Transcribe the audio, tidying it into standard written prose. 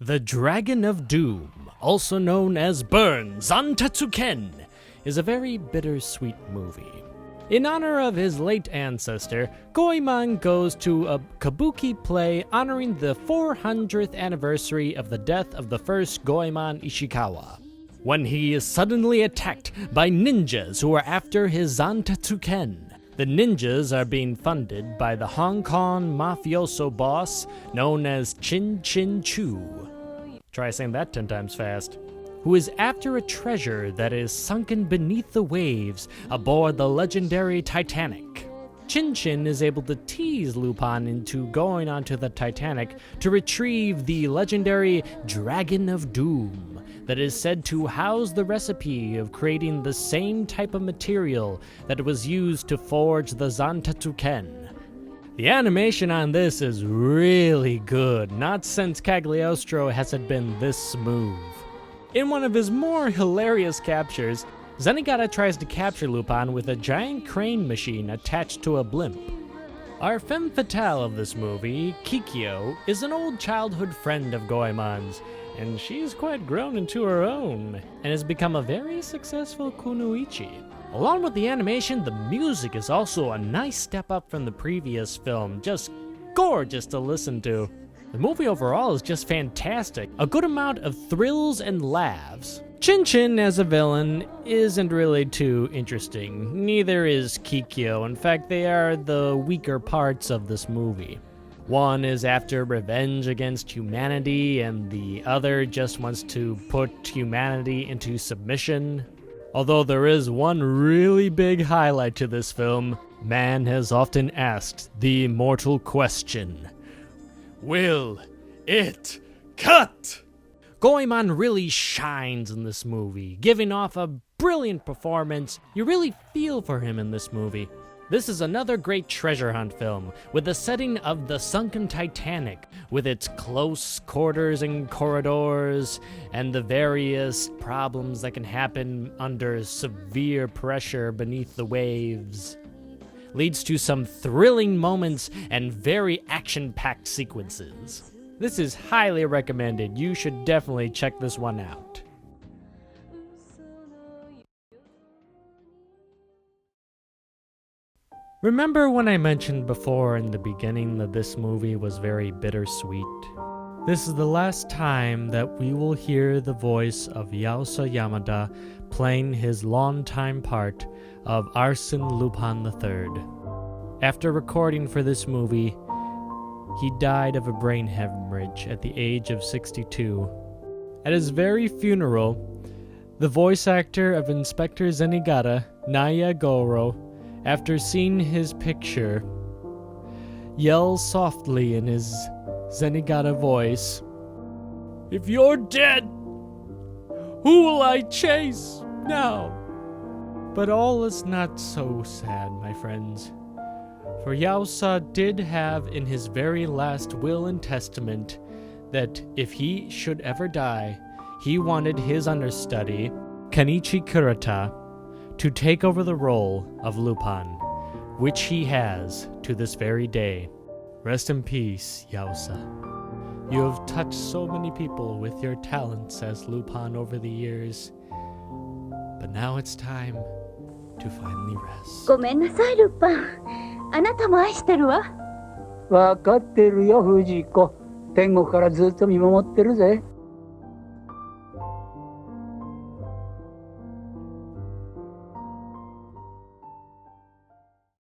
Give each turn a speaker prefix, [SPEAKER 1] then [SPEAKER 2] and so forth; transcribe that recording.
[SPEAKER 1] The Dragon of Doom, also known as Burn Zantetsuken, is a very bittersweet movie. In honor of his late ancestor, Goemon goes to a kabuki play honoring the 400th anniversary of the death of the first Goemon Ishikawa, when he is suddenly attacked by ninjas who are after his Zantetsuken. The ninjas are being funded by the Hong Kong mafioso boss known as Chin Chin Chu. Try saying that 10 times fast. Who is after a treasure that is sunken beneath the waves aboard the legendary Titanic. Chin Chin is able to tease Lupin into going onto the Titanic to retrieve the legendary Dragon of Doom that is said to house the recipe of creating the same type of material that was used to forge the Zantetsuken. The animation on this is really good, not since Cagliostro has it been this smooth. In one of his more hilarious captures, Zenigata tries to capture Lupin with a giant crane machine attached to a blimp. Our femme fatale of this movie, Kikyo, is an old childhood friend of Goemon's, and she's quite grown into her own, and has become a very successful kunoichi. Along with the animation, the music is also a nice step up from the previous film, just gorgeous to listen to. The movie overall is just fantastic, a good amount of thrills and laughs. Chin Chin as a villain isn't really too interesting, neither is Kikyo. In fact, they are the weaker parts of this movie. One is after revenge against humanity, and the other just wants to put humanity into submission. Although there is one really big highlight to this film, man has often asked the immortal question: will it cut? Goemon really shines in this movie, giving off a brilliant performance. You really feel for him in this movie. This is another great treasure hunt film, with the setting of the sunken Titanic, with its close quarters and corridors, and the various problems that can happen under severe pressure beneath the waves. Leads to some thrilling moments and very action-packed sequences. This is highly recommended. You should definitely check this one out. Remember when I mentioned before in the beginning that this movie was very bittersweet? This is the last time that we will hear the voice of Yasuo Yamada playing his longtime part of Arsène Lupin III. After recording for this movie, he died of a brain hemorrhage at the age of 62. At his very funeral, the voice actor of Inspector Zenigata, Naya Goro, after seeing his picture, yells softly in his Zenigata voice, "If you're dead, who will I chase now?" But all is not so sad, my friends. For Yasuo did have in his very last will and testament that if he should ever die, he wanted his understudy, Kenichi Kurata, to take over the role of Lupin, which he has to this very day. Rest in peace, Yasuo. You have touched so many people with your talents as Lupin over the years, but now it's time to finally rest.
[SPEAKER 2] ごめんなさい、ルパン。あなたも愛してるわ。
[SPEAKER 3] わかってるよ、藤子。天国からずっと見守ってるぜ。